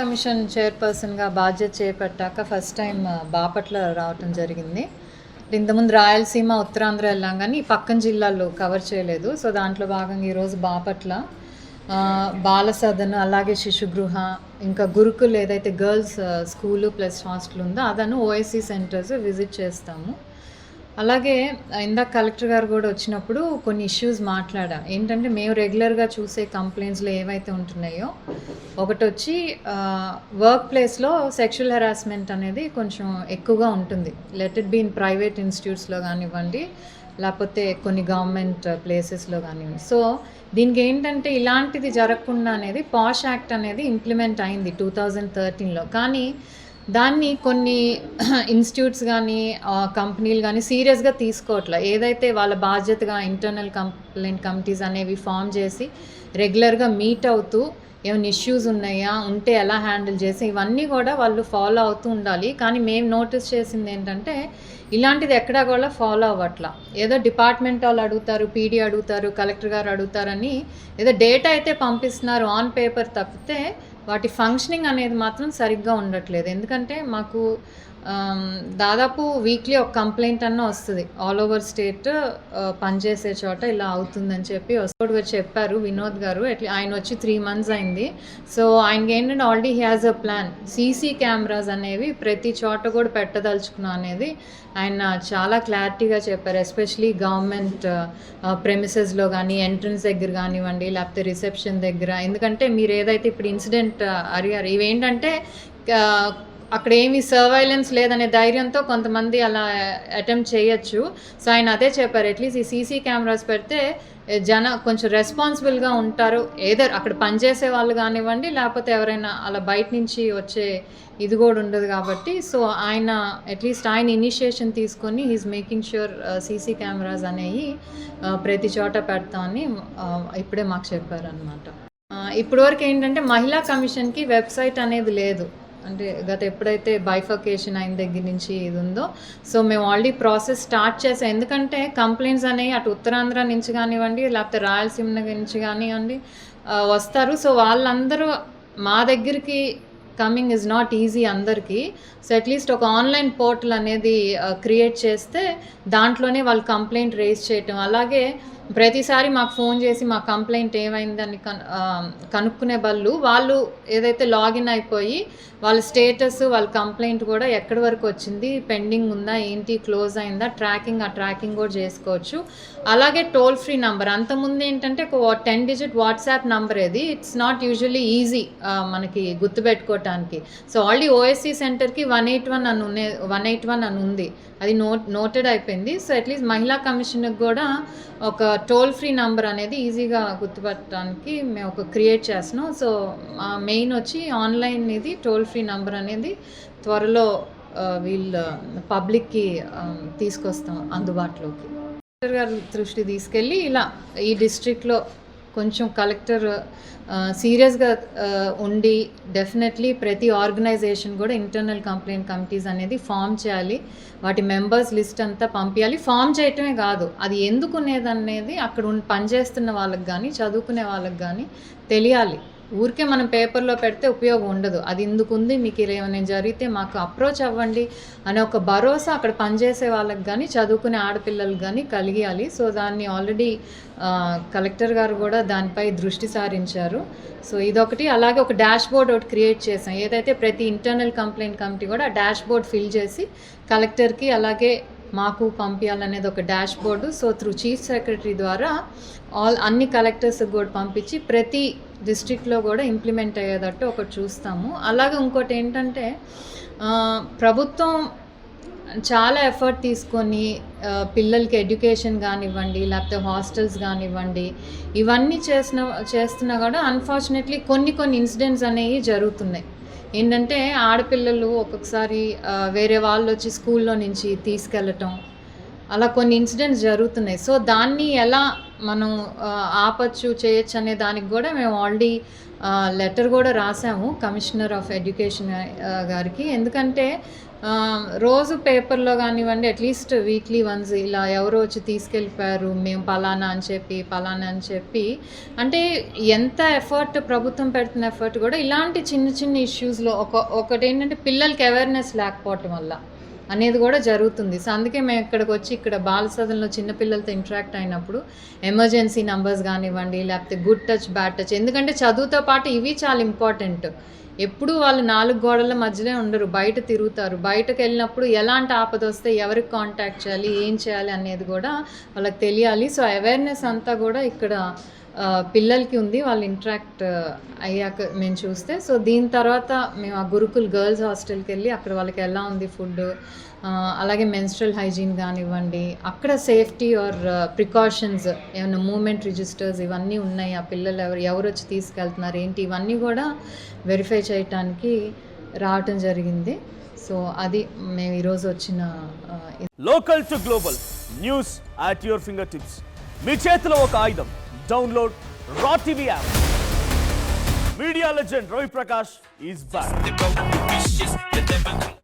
Commission చైర్పర్సన్గా బాధ్యత చేపట్టాక first time Bapatla రావటం జరిగింది. ఇంతకుముందు రాయలసీమ, ఉత్తరాంధ్ర వెళ్ళాం కానీ ఈ పక్కన జిల్లాల్లో కవర్ చేయలేదు. సో దాంట్లో భాగంగా ఈరోజు బాపట్ల బాల సదన్, అలాగే శిశుగృహ, ఇంకా గురుకుల్ ఏదైతే గర్ల్స్ స్కూలు ప్లస్ హాస్టల్ ఉందో అదను ఓఎస్సీ సెంటర్స్ విజిట్ చేస్తాము. అలాగే ఇందాక కలెక్టర్ గారు కూడా వచ్చినప్పుడు కొన్ని ఇష్యూస్ మాట్లాడాం. ఏంటంటే మేము రెగ్యులర్గా చూసే కంప్లైంట్స్లో ఏవైతే ఉంటున్నాయో, ఒకటి వచ్చి వర్క్ ప్లేస్లో సెక్షువల్ హెరాస్మెంట్ అనేది కొంచెం ఎక్కువగా ఉంటుంది. Let it be in private ఇన్స్టిట్యూట్స్లో కానివ్వండి, లేకపోతే కొన్ని గవర్నమెంట్ ప్లేసెస్లో కానివ్వండి. సో దీనికి ఏంటంటే ఇలాంటిది జరగకుండా అనేది పాష్ యాక్ట్ అనేది ఇంప్లిమెంట్ అయింది 2013లో. కానీ దాన్ని కొన్ని ఇన్స్టిట్యూట్స్ కానీ కంపెనీలు కానీ సీరియస్గా తీసుకోవట్లే. ఏదైతే వాళ్ళ బాధ్యతగా ఇంటర్నల్ కంప్లైంట్ కమిటీస్ అనేవి ఫామ్ చేసి రెగ్యులర్గా మీట్ అవుతూ ఏమైనా ఇష్యూస్ ఉన్నాయా, ఉంటే ఎలా హ్యాండిల్ చేసి ఇవన్నీ కూడా వాళ్ళు ఫాలో అవుతూ ఉండాలి. కానీ మేము నోటీస్ చేసింది ఏంటంటే ఇలాంటిది ఎక్కడా కూడా ఫాలో అవ్వట్లా. ఏదో డిపార్ట్మెంట్ వాళ్ళు అడుగుతారు, పీడీ అడుగుతారు, కలెక్టర్ గారు అడుగుతారని ఏదో డేటా అయితే పంపిస్తున్నారు ఆన్ పేపర్ తప్పితే వాటి ఫంక్షనింగ్ అనేది మాత్రం సరిగ్గా ఉండట్లేదు. ఎందుకంటే మాకు దాదాపు వీక్లీ ఒక కంప్లైంట్ అన్న వస్తుంది. ఆల్ ఓవర్ స్టేట్ పనిచేసే చోట ఇలా అవుతుందని చెప్పి చెప్పారు వినోద్ గారు. ఆయన వచ్చి 3 months అయింది. సో ఆయనకి ఏంటంటే already he has a plan. CC cameras అనేవి ప్రతి చోట కూడా పెట్టదలుచుకున్నాం అనేది ఆయన చాలా క్లారిటీగా చెప్పారు. ఎస్పెషలీ గవర్నమెంట్ ప్రెమిసెస్లో కానీ, ఎంట్రన్స్ దగ్గర కానివ్వండి, లేకపోతే రిసెప్షన్ దగ్గర. ఎందుకంటే మీరు ఏదైతే ఇప్పుడు ఇన్సిడెంట్ అడిగారు, ఇవేంటంటే అక్కడ ఏమీ సర్వైలెన్స్ లేదనే ధైర్యంతో కొంతమంది అలా అటెంప్ట్ చేయొచ్చు. సో ఆయన అదే చెప్పారు, అట్లీస్ట్ ఈ సీసీ కెమెరాస్ పెడితే కొంచెం రెస్పాన్సిబుల్గా ఉంటారు. ఏదర్ అక్కడ పనిచేసే వాళ్ళు కానివ్వండి, లేకపోతే ఎవరైనా అలా బయట నుంచి వచ్చే ఇది కూడా ఉండదు కాబట్టి. సో ఆయన అట్లీస్ట్ ఆయన ఇనిషియేషన్ తీసుకొని he's making sure CC cameras అనేవి ప్రతి చోట పెడతామని ఇప్పుడే మాకు చెప్పారనమాట. ఇప్పటివరకు ఏంటంటే మహిళా కమిషన్కి వెబ్సైట్ అనేది లేదు. అంటే గత ఎప్పుడైతే బైఫర్కేషన్ అయిన దగ్గర నుంచి ఇది ఉందో, సో మేము ఆల్రెడీ ప్రాసెస్ స్టార్ట్ చేసాం. ఎందుకంటే కంప్లైంట్స్ అనేవి అటు ఉత్తరాంధ్ర నుంచి కానివ్వండి, లేకపోతే రాయలసీమ నుంచి కానివ్వండి వస్తారు. సో వాళ్ళందరూ మా దగ్గరికి కమింగ్ ఇస్ నాట్ ఈజీ అందరికీ. సో అట్లీస్ట్ ఒక ఆన్లైన్ పోర్టల్ అనేది క్రియేట్ చేస్తే దాంట్లోనే వాళ్ళు కంప్లైంట్ రేజ్ చేయటం, అలాగే ప్రతిసారి మాకు ఫోన్ చేసి మా కంప్లైంట్ ఏమైందని కనుక్కునే బదులు వాళ్ళు ఏదైతే లాగిన్ అయిపోయి వాళ్ళ స్టేటస్, వాళ్ళ కంప్లైంట్ కూడా ఎక్కడి వరకు వచ్చింది, పెండింగ్ ఉందా, ఏంటి, క్లోజ్ అయిందా, ఆ ట్రాకింగ్ కూడా చేసుకోవచ్చు. అలాగే టోల్ ఫ్రీ నంబర్, అంతకుముందు ఏంటంటే ఒక 10 digit వాట్సాప్ నంబర్ ఏది, ఇట్స్ నాట్ యూజువల్లీ ఈజీ మనకి గుర్తుపెట్టుకోవటానికి. సో ఆల్రెడీ ఓఎస్సీ సెంటర్కి 181 అని ఉంది, అది నోటెడ్ అయిపోయింది. సో అట్లీస్ట్ మహిళా కమిషన్కి కూడా ఒక టోల్ ఫ్రీ నంబర్ అనేది ఈజీగా గుర్తుపట్టడానికి మేము ఒక క్రియేట్ చేస్తున్నాం. సో మెయిన్ వచ్చి ఆన్లైన్ ఇది టోల్ ఫ్రీ నంబర్ అనేది త్వరలో వీళ్ళు పబ్లిక్కి తీసుకొస్తాం అందుబాటులోకి. కలెక్టర్ గారి దృష్టి తీసుకెళ్ళి ఇలా ఈ డిస్ట్రిక్ట్లో కొంచెం కలెక్టర్ సీరియస్గా ఉండి డెఫినెట్లీ ప్రతి ఆర్గనైజేషన్ కూడా ఇంటర్నల్ కంప్లైంట్ కమిటీస్ అనేది ఫామ్ చేయాలి. వాటి మెంబర్స్ లిస్ట్ అంతా పంపించాలి. ఫామ్ చేయటమే కాదు, అది ఎందుకునేదనేది అక్కడ పనిచేస్తున్న వాళ్ళకి కానీ, చదువుకునే వాళ్ళకి కానీ తెలియాలి. ఊరికే మనం పేపర్లో పెడితే ఉపయోగం ఉండదు. అది ఎందుకు ఉంది, మీకు ఏమైనా జరిగితే మాకు అప్రోచ్ అవ్వండి అనే ఒక భరోసా అక్కడ పనిచేసే వాళ్ళకి కానీ, చదువుకునే ఆడపిల్లలకు కానీ కలిగియాలి. సో దాన్ని ఆల్రెడీ కలెక్టర్ గారు కూడా దానిపై దృష్టి సారించారు. సో ఇదొకటి. అలాగే ఒక డాష్ బోర్డ్ ఒకటి క్రియేట్ చేసాం. ఏదైతే ప్రతి ఇంటర్నల్ కంప్లైంట్ కమిటీ కూడా ఆ డాష్ బోర్డ్ ఫిల్ చేసి కలెక్టర్కి అలాగే మాకు పంపించాలనేది ఒక dash board. So through chief secretary ద్వారా అన్ని కలెక్టర్స్కి కూడా పంపించి ప్రతి డిస్ట్రిక్ట్లో కూడా ఇంప్లిమెంట్ అయ్యేటట్టు ఒకటి చూస్తాము. అలాగే ఇంకోటి ఏంటంటే ప్రభుత్వం చాలా ఎఫర్ట్ తీసుకొని పిల్లలకి ఎడ్యుకేషన్ కానివ్వండి, లేకపోతే హాస్టల్స్ కానివ్వండి, ఇవన్నీ చేస్తున్నా కూడా అన్ఫార్చునేట్లీ కొన్ని ఇన్సిడెంట్స్ అనేవి జరుగుతున్నాయి. ఏంటంటే ఆడపిల్లలు ఒక్కొక్కసారి వేరే వాళ్ళు వచ్చి స్కూల్లో నుంచి తీసుకెళ్ళటం, అలా కొన్ని ఇన్సిడెంట్స్ జరుగుతున్నాయి. సో దాన్ని ఎలా మనం చేయొచ్చు అనే దానికి కూడా మేము ఆల్రెడీ లెటర్ కూడా రాసాము కమిషనర్ ఆఫ్ ఎడ్యుకేషన్ గారికి. ఎందుకంటే రోజు పేపర్లో కానివ్వండి అట్లీస్ట్ వీక్లీ వన్స్ ఇలా ఎవరో వచ్చి తీసుకెళ్ళిపోయారు మేము పలానా అని చెప్పి అంటే ఎంత ఎఫర్ట్ ప్రభుత్వం పెడుతున్న ఎఫర్ట్ కూడా ఇలాంటి చిన్న చిన్న ఇష్యూస్లో ఒకటి ఏంటంటే పిల్లలకి అవేర్నెస్ లేకపోవటం వల్ల అనేది కూడా జరుగుతుంది. సో అందుకే మేము ఇక్కడికి వచ్చి ఇక్కడ బాల సదన్లో చిన్నపిల్లలతో ఇంటరాక్ట్ అయినప్పుడు ఎమర్జెన్సీ నంబర్స్ కానివ్వండి లేకపోతే గుడ్ టచ్ బ్యాడ్ టచ్, ఎందుకంటే చదువుతో పాటు ఇవి చాలా ఇంపార్టెంట్. ఎప్పుడు వాళ్ళు 4 గోడల మధ్యలో ఉండరు, బయట తిరుగుతారు. బయటకు వెళ్ళినప్పుడు ఎలాంటి ఆపద వస్తే ఎవరికి కాంటాక్ట్ చేయాలి, ఏం చేయాలి అనేది కూడా వాళ్ళకి తెలియాలి. సో అవేర్నెస్ అంతా కూడా ఇక్కడ పిల్లలకి ఉంది. వాళ్ళు ఇంటరాక్ట్ అయ్యాక మేము చూస్తే. సో దీని తర్వాత మేము ఆ గురుకుల్ గర్ల్స్ హాస్టల్కి వెళ్ళి అక్కడ వాళ్ళకి ఎలా ఉంది ఫుడ్, అలాగే మెన్స్ట్రల్ హైజీన్ కానివ్వండి, అక్కడ సేఫ్టీ ఆర్ ప్రికాషన్స్ ఏమైనా మూమెంట్ రిజిస్టర్స్ ఇవన్నీ ఉన్నాయి, ఆ పిల్లలు ఎవరు వచ్చి తీసుకెళ్తున్నారు ఏంటి ఇవన్నీ కూడా వెరిఫై చేయటానికి రావటం జరిగింది. సో అది మేము ఈరోజు వచ్చిన local to global news at your fingertips. మీ చేతిలో ఒక ఆయుధం. Download Raw TV app. Media legend Ravi Prakash is back.